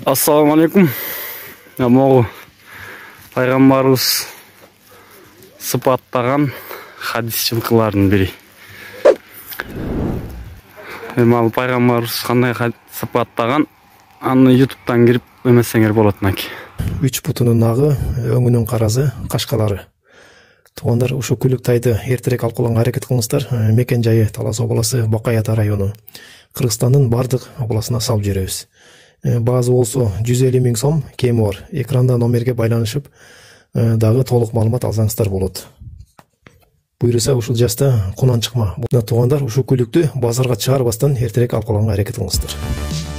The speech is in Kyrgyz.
Assalamu alaikum. Могу пайғамбарыбыз сыпаттаған хадис жылқыларын бири. Ал пайғамбарыбыз қандай сыпаттаған, аны YouTube'дан кирип өмесеңер болот наки. 3 бутунун нагы, өңүнүн каразы, кашкалары. Туугандар, ушул күлүктайды эртерээк алып аракет кылыңыздар. Мекен жайы Талас обласы, Бакай Ата району. Кыргызстандын бардык обласына салып жиберебиз. Баазы болсо 150 000 сом, кеми бар. Экранда номерге байланышып, дагы толук маалымат алсаңыздар болот. Буйруса ушул жашта кунан чыкма. Туугандар, ушул күлүктү базарга чыгарбастан эртерээк алып калганга аракет кылыңыздар.